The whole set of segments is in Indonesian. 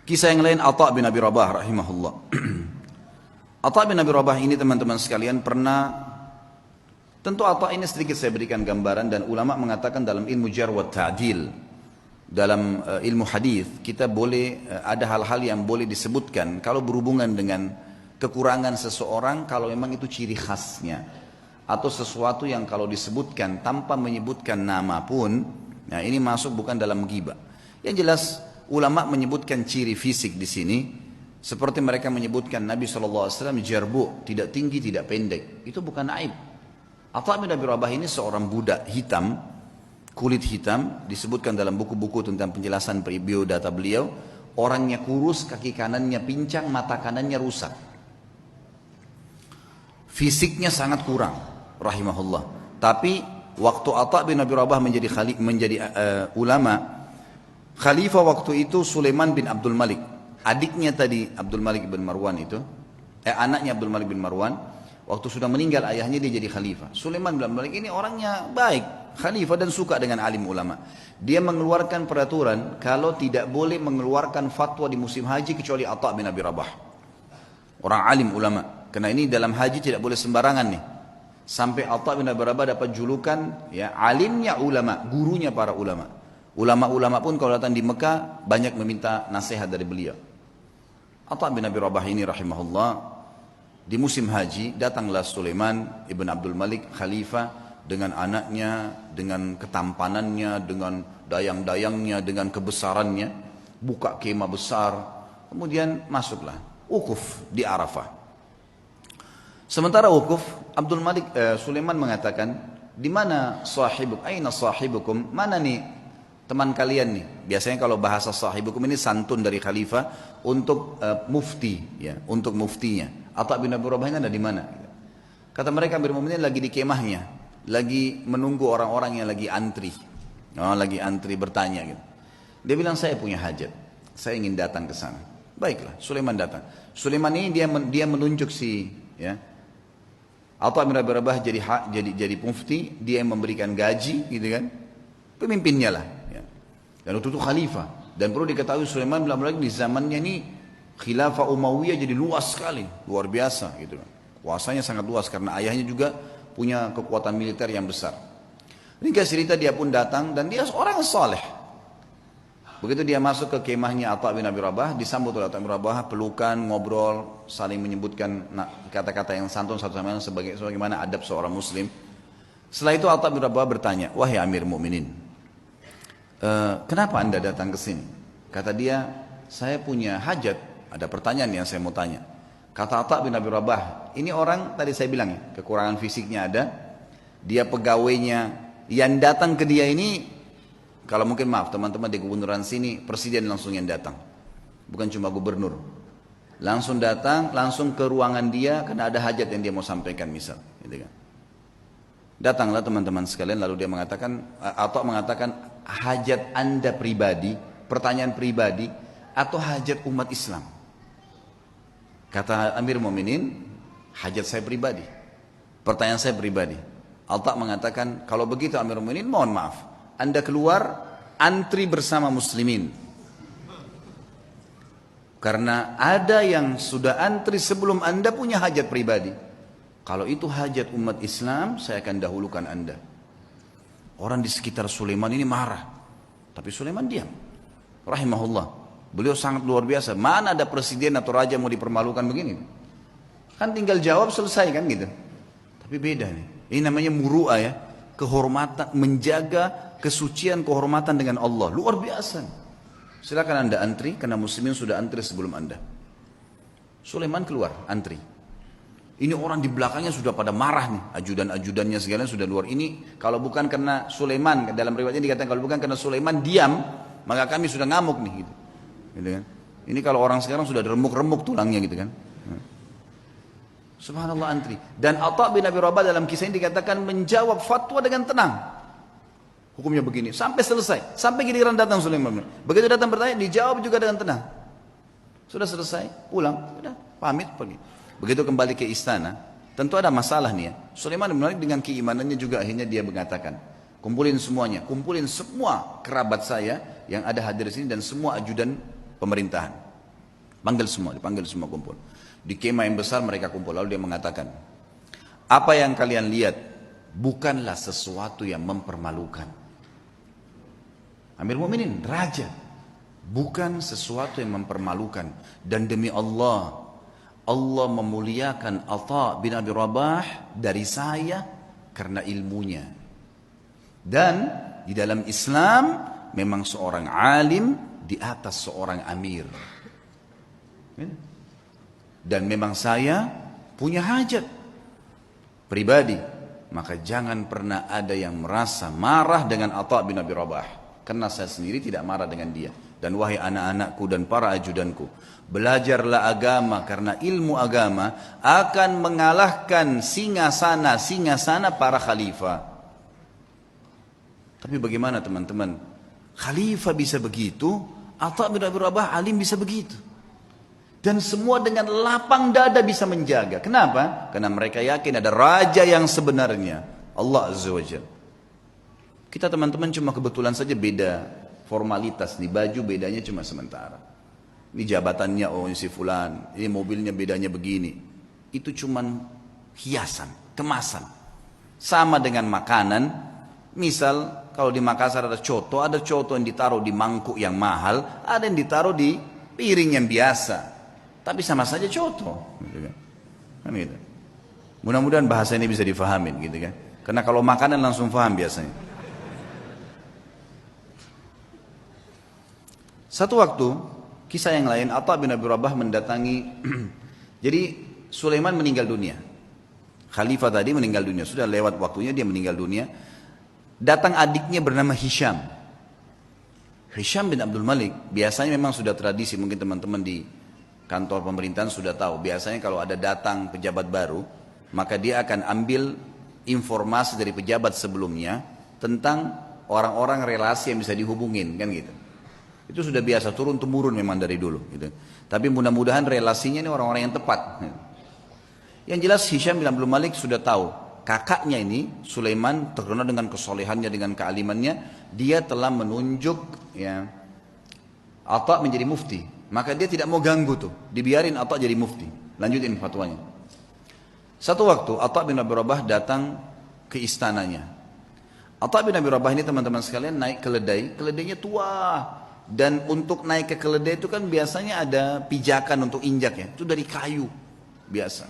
Kisah yang lain Atha bin Abi Rabah rahimahullah. Atha bin Abi Rabah ini teman-teman sekalian pernah, tentu Atha ini sedikit saya berikan gambaran, dan ulama mengatakan dalam ilmu jarh wa ta'dil, dalam ilmu hadis kita boleh ada hal-hal yang boleh disebutkan kalau berhubungan dengan kekurangan seseorang, kalau memang itu ciri khasnya, atau sesuatu yang kalau disebutkan tanpa menyebutkan nama pun, nah ini masuk bukan dalam ghibah. Yang jelas ulama menyebutkan ciri fisik di sini, seperti mereka menyebutkan Nabi SAW jarbu, tidak tinggi tidak pendek, itu bukan aib. Atha bin Abi Rabah ini seorang budak hitam, kulit hitam, disebutkan dalam buku-buku tentang penjelasan biodata beliau, orangnya kurus, kaki kanannya pincang, mata kanannya rusak. Fisiknya sangat kurang, rahimahullah. Tapi waktu Atha bin Abi Rabah menjadi ulama, khalifah waktu itu Sulaiman bin Abdul Malik, adiknya tadi Abdul Malik bin Marwan itu, anaknya Abdul Malik bin Marwan, waktu sudah meninggal ayahnya dia jadi khalifah. Sulaiman bin Abdul Malik ini orangnya baik, khalifah dan suka dengan alim ulama. Dia mengeluarkan peraturan kalau tidak boleh mengeluarkan fatwa di musim haji kecuali Atha bin Abi Rabah. Orang alim ulama. Karena ini dalam haji tidak boleh sembarangan nih. Sampai Atha bin Abi Rabah dapat julukan ya alimnya ulama, gurunya para ulama. Ulama-ulama pun kalau datang di Mekah banyak meminta nasihat dari beliau. Atha bin Abi Rabah ini rahimahullah, di musim haji datanglah Sulaiman ibn Abdul Malik khalifah dengan anaknya, dengan ketampanannya, dengan dayang-dayangnya, dengan kebesarannya, buka kemah besar, kemudian masuklah wukuf di Arafah. Sementara wukuf, Sulaiman mengatakan, di mana sahibuk, aina sahibukum, mana nih teman kalian nih? Biasanya kalau bahasa sahibukum ini santun dari khalifah untuk mufti, ya, untuk muftinya. Atha bin Abi Rabah ini ada di mana? Kata mereka Amirul Mukminin lagi di kemahnya, lagi menunggu orang-orang yang lagi antri, lagi antri bertanya gitu. Dia bilang saya punya hajat, saya ingin datang ke sana. Baiklah, Sulaiman datang. Sulaiman ini dia menunjuk si, ya, Atha bin Abi Rabah jadi mufti, dia yang memberikan gaji, gitu kan? Pemimpinnya lah. Dan itu khalifah. Dan perlu diketahui Sulaiman bin Abdul Malik di zamannya ini khilafah Umayyah jadi luas sekali, luar biasa gitu kan. Kuasanya sangat luas karena ayahnya juga punya kekuatan militer yang besar. Ringkas cerita dia pun datang dan dia seorang saleh. Begitu dia masuk ke kemahnya Atha bin Abi Rabah, disambut oleh Atha bin Abi Rabah, pelukan, ngobrol, saling menyebutkan kata-kata yang santun satu sama lain sebagaimana adab seorang muslim. Setelah itu Atha bin Rabah bertanya, "Wahai Amir Mukminin, kenapa anda datang ke sini?" Kata dia, "Saya punya hajat, ada pertanyaan yang saya mau tanya." Kata Atha bin Abi Rabah, ini orang tadi saya bilang ya, kekurangan fisiknya ada, dia pegawainya yang datang ke dia ini, kalau mungkin maaf teman-teman di gubernuran sini, presiden langsung yang datang, bukan cuma gubernur, langsung datang, langsung ke ruangan dia karena ada hajat yang dia mau sampaikan misal, gitu kan. Datanglah teman-teman sekalian, lalu dia mengatakan, atau mengatakan, hajat anda pribadi, pertanyaan pribadi, atau hajat umat Islam? Kata Amir Mu'minin, hajat saya pribadi, pertanyaan saya pribadi. Atha mengatakan, kalau begitu Amir Mu'minin, mohon maaf, anda keluar antri bersama muslimin, karena ada yang sudah antri sebelum anda punya hajat pribadi. Kalau itu hajat umat Islam, saya akan dahulukan anda. Orang di sekitar Sulaiman ini marah, tapi Sulaiman diam. Rahimahullah, beliau sangat luar biasa. Mana ada presiden atau raja mau dipermalukan begini? Kan tinggal jawab selesai kan gitu. Tapi beda nih. Ini namanya muru'ah ya, kehormatan, menjaga kesucian kehormatan dengan Allah. Luar biasa. Silakan anda antri, karena muslimin sudah antri sebelum anda. Sulaiman keluar antri. Ini orang di belakangnya sudah pada marah nih, ajudan-ajudannya segala sudah luar. Ini kalau bukan karena Sulaiman, dalam riwayatnya dikatakan kalau bukan karena Sulaiman diam, maka kami sudah ngamuk nih gitu. Gitu kan? Ini kalau orang sekarang sudah remuk-remuk tulangnya gitu kan. Subhanallah antri. Dan Atha bin Abi Rabah dalam kisah ini dikatakan menjawab fatwa dengan tenang. Hukumnya begini sampai selesai, sampai giliran datang Sulaiman. Begitu datang bertanya dijawab juga dengan tenang. Sudah selesai, pulang, sudah pamit pergi. Begitu kembali ke istana, tentu ada masalah nih ya. Sulaiman bin Malik dengan keimanannya juga akhirnya dia mengatakan, kumpulin semuanya, kumpulin semua kerabat saya yang ada hadir di sini dan semua ajudan pemerintahan. dipanggil semua kumpul. Di kemah yang besar mereka kumpul, lalu dia mengatakan, apa yang kalian lihat bukanlah sesuatu yang mempermalukan. Amir Mu'minin, raja, bukan sesuatu yang mempermalukan. Dan demi Allah, Allah memuliakan Atha bin Abi Rabah dari saya karena ilmunya. Dan di dalam Islam memang seorang alim di atas seorang amir. Dan memang saya punya hajat pribadi, maka jangan pernah ada yang merasa marah dengan Atha bin Abi Rabah, karena saya sendiri tidak marah dengan dia. Dan wahai anak-anakku dan para ajudanku, belajarlah agama, karena ilmu agama akan mengalahkan singasana para khalifah. Tapi bagaimana teman-teman, khalifah bisa begitu, Atha bin Abi Rabah alim bisa begitu. Dan semua dengan lapang dada bisa menjaga. Kenapa? Karena mereka yakin ada raja yang sebenarnya, Allah Azza wa Jalla. Kita teman-teman cuma kebetulan saja beda formalitas, nih baju bedanya cuma sementara. Ini jabatannya oh si fulan, ini mobilnya bedanya begini. Itu cuma hiasan, kemasan. Sama dengan makanan, misal kalau di Makassar ada coto yang ditaruh di mangkuk yang mahal, ada yang ditaruh di piring yang biasa. Tapi sama saja coto, gitu kan gitu. Mudah-mudahan bahasa ini bisa difahamin, gitu kan. Karena kalau makanan langsung paham biasanya. Satu waktu, kisah yang lain, Atha bin Abi Rabah mendatangi, jadi Sulaiman meninggal dunia. Khalifah tadi meninggal dunia, sudah lewat waktunya dia meninggal dunia. Datang adiknya bernama Hisham. Hisham bin Abdul Malik, biasanya memang sudah tradisi, mungkin teman-teman di kantor pemerintahan sudah tahu, biasanya kalau ada datang pejabat baru, maka dia akan ambil informasi dari pejabat sebelumnya tentang orang-orang relasi yang bisa dihubungin, kan gitu. Itu sudah biasa, turun-temurun memang dari dulu gitu. Tapi mudah-mudahan relasinya ini orang-orang yang tepat. Yang jelas Hisham bin Abdul Malik sudah tahu, kakaknya ini Sulaiman terkenal dengan kesolehannya, dengan kealimannya, dia telah menunjuk ya Atha menjadi mufti. Maka dia tidak mau ganggu tuh, dibiarin Atha jadi mufti, lanjutin fatwanya. Satu waktu Atha bin Abi Rabah datang ke istananya. Atha bin Abi Rabah ini teman-teman sekalian naik keledai, keledainya tua. Dan untuk naik ke keledai itu kan biasanya ada pijakan untuk injak ya, itu dari kayu biasa.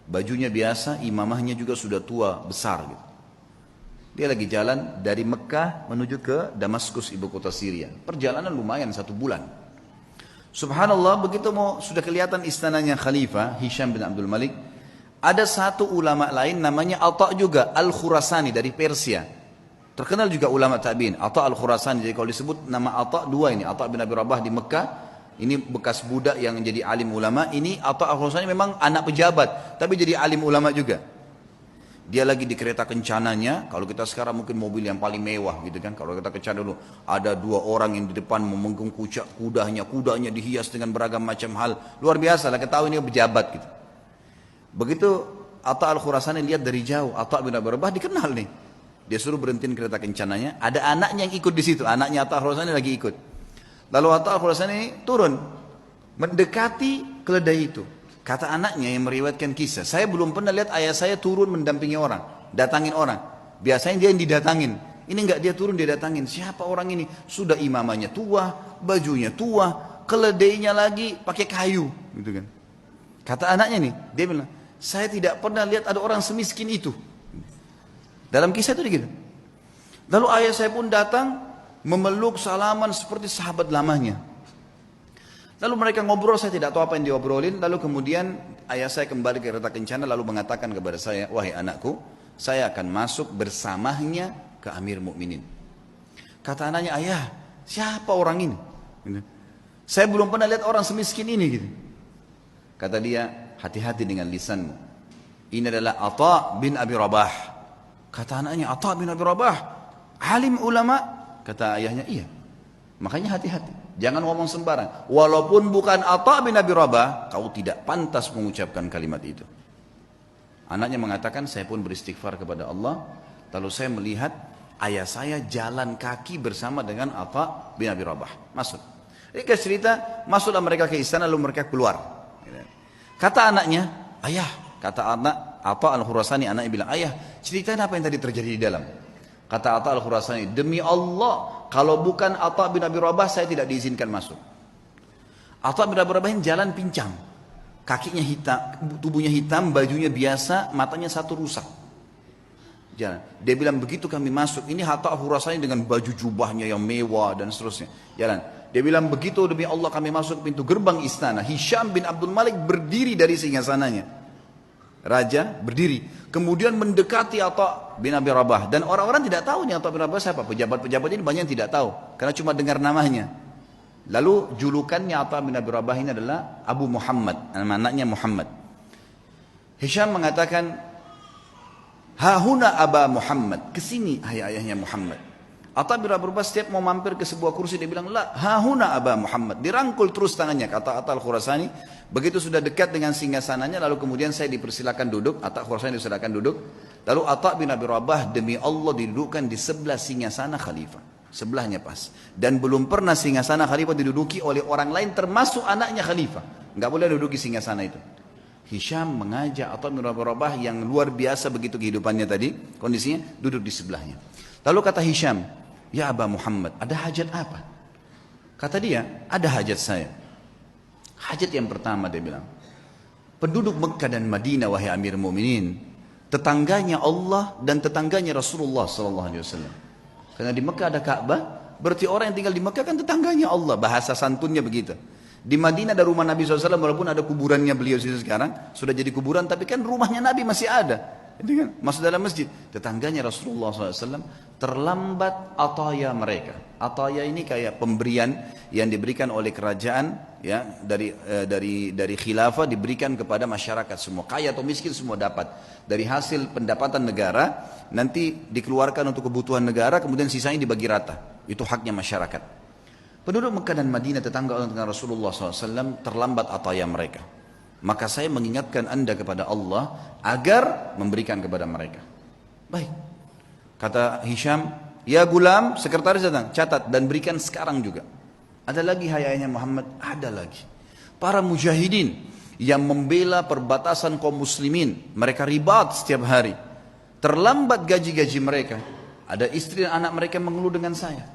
Bajunya biasa, imamahnya juga sudah tua, besar gitu. Dia lagi jalan dari Mekah menuju ke Damaskus, ibu kota Syria. Perjalanan lumayan 1 bulan. Subhanallah, begitu sudah kelihatan istananya Khalifah Hisham bin Abdul Malik, ada satu ulama lain namanya Atha juga Al-Khurasani dari Persia. Terkenal juga ulama tabi'in, Atha Al-Khurasani. Jadi kalau disebut nama Atha dua ini, Atha bin Abi Rabah di Mekah, ini bekas budak yang jadi alim ulama, ini Atha Al-Khurasani memang anak pejabat, tapi jadi alim ulama juga. Dia lagi di kereta kencananya, kalau kita sekarang mungkin mobil yang paling mewah gitu kan. Kalau kita kencana dulu, ada 2 orang yang di depan memenggung kudanya dihias dengan beragam macam hal. Luar biasa lah, kita tahu ini pejabat gitu. Begitu Atha Al-Khurasani lihat dari jauh, Atha bin Abi Rabah dikenal nih. Dia suruh berhentiin kereta kencananya, ada anaknya yang ikut di situ, anaknya Atha Al-Khurasani lagi ikut. Lalu Atha Al-Khurasani turun, mendekati keledai itu. Kata anaknya yang meriwayatkan kisah, saya belum pernah lihat ayah saya turun mendampingi orang, datangin orang. Biasanya dia yang didatangin. Ini enggak, dia turun dia datangin. Siapa orang ini? Sudah imamanya tua, bajunya tua, keledainya lagi pakai kayu, gitu kan. Kata anaknya nih, dia bilang, saya tidak pernah lihat ada orang semiskin itu. Dalam kisah itu gitu. Lalu ayah saya pun datang memeluk salaman seperti sahabat lamanya. Lalu mereka ngobrol, saya tidak tahu apa yang diobrolin. Lalu kemudian ayah saya kembali ke kereta kencana lalu mengatakan kepada saya, wahai anakku, saya akan masuk bersamanya ke Amir Mukminin. Kata anaknya, ayah, siapa orang ini? Saya belum pernah lihat orang semiskin ini gitu. Kata dia, hati-hati dengan lisanmu. Ini adalah Atha bin Abi Rabah. Kata anaknya, Atha bin Abi Rabah, alim ulama. Kata ayahnya, iya. Makanya hati-hati. Jangan ngomong sembarang. Walaupun bukan Atha bin Abi Rabah, kau tidak pantas mengucapkan kalimat itu. Anaknya mengatakan, saya pun beristighfar kepada Allah. Lalu saya melihat ayah saya jalan kaki bersama dengan Atha bin Abi Rabah. Masuk. Ringkas cerita, masuklah mereka ke istana lalu mereka keluar. Kata anaknya, ayah, kata anak Atha al-Khurasani, anaknya bilang, ayah, ceritain apa yang tadi terjadi di dalam. Kata Atha al-Khurasani, demi Allah, kalau bukan Atha bin Abi Rabah, saya tidak diizinkan masuk. Atha bin Abi Rabah jalan pincang, kakinya hitam, tubuhnya hitam, bajunya biasa, matanya satu rusak. Jalan. Dia bilang begitu kami masuk, ini Atha al-Khurasani dengan baju jubahnya yang mewah dan seterusnya. Jalan. Dia bilang begitu demi Allah kami masuk pintu gerbang istana. Hisham bin Abdul Malik berdiri dari singgasananya. Raja berdiri. Kemudian mendekati Atha bin Abi Rabah. Dan orang-orang tidak tahu nih Atha bin Rabah siapa. Pejabat-pejabat ini banyak yang tidak tahu. Karena cuma dengar namanya. Lalu julukannya Atha bin Abi Rabah ini adalah Abu Muhammad. Anaknya Muhammad. Hisham mengatakan, hahuna Aba Muhammad. Kesini ayahnya Muhammad. Atha bin Abi Rabah setiap mau mampir ke sebuah kursi dia bilang, la hahuna Aba Muhammad. Dirangkul terus tangannya, kata Atha al-Khurasani. Begitu sudah dekat dengan singgasananya, lalu kemudian saya dipersilakan duduk. Atha al-Khurasani dipersilakan duduk. Lalu Atha bin Abi Rabah demi Allah didudukkan di sebelah singgasana khalifah. Sebelahnya pas. Dan belum pernah singgasana khalifah diduduki oleh orang lain termasuk anaknya khalifah. Enggak boleh duduki singgasana itu. Hisham mengajak Atha bin Abi Rabah yang luar biasa begitu kehidupannya tadi, kondisinya duduk di sebelahnya. Lalu kata Hisham, ya Aba Muhammad, ada hajat apa? Kata dia, ada hajat saya. Hajat yang pertama dia bilang, penduduk Mekah dan Madinah wahai Amir Mu'minin, tetangganya Allah dan tetangganya Rasulullah SAW. Karena di Mekah ada Ka'bah, berarti orang yang tinggal di Mekah kan tetangganya Allah, bahasa santunnya begitu. Di Madinah ada rumah Nabi SAW, walaupun ada kuburannya beliau sekarang, sudah jadi kuburan, tapi kan rumahnya Nabi masih ada. Itu kan masuk dalam masjid. Tetangganya Rasulullah SAW terlambat ataya mereka. Ataya ini kayak pemberian yang diberikan oleh kerajaan, ya, dari khilafah diberikan kepada masyarakat semua, kaya atau miskin semua dapat. Dari hasil pendapatan negara nanti dikeluarkan untuk kebutuhan negara, kemudian sisanya dibagi rata. Itu haknya masyarakat. Penduduk Mekah dan Madinah tetangga dengan Rasulullah SAW terlambat ataya mereka. Maka saya mengingatkan anda kepada Allah agar memberikan kepada mereka. Baik. Kata Hisham, ya gulam, sekretaris datang, catat dan berikan sekarang juga. Ada lagi ayahnya Muhammad, ada lagi. Para mujahidin yang membela perbatasan kaum muslimin, mereka ribat setiap hari. Terlambat gaji-gaji mereka. Ada istri dan anak mereka mengeluh dengan saya.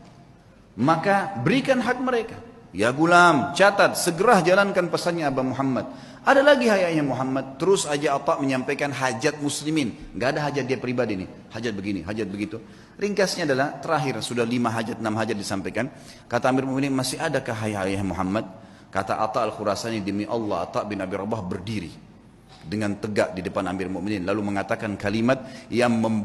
Maka berikan hak mereka. Ya gulam, catat, segera jalankan pesannya Aba Muhammad. Ada lagi hayatnya Muhammad, terus aja Atha menyampaikan hajat muslimin. Gak ada hajat dia pribadi nih, hajat begini, hajat begitu. Ringkasnya adalah terakhir, sudah 5 hajat, 6 hajat disampaikan. Kata Amir Mu'minin, masih adakah hayatnya Muhammad? Kata Atha al-Khurasani, demi Allah Atha bin Abi Rabah berdiri dengan tegak di depan Amir Mu'minin, lalu mengatakan kalimat yang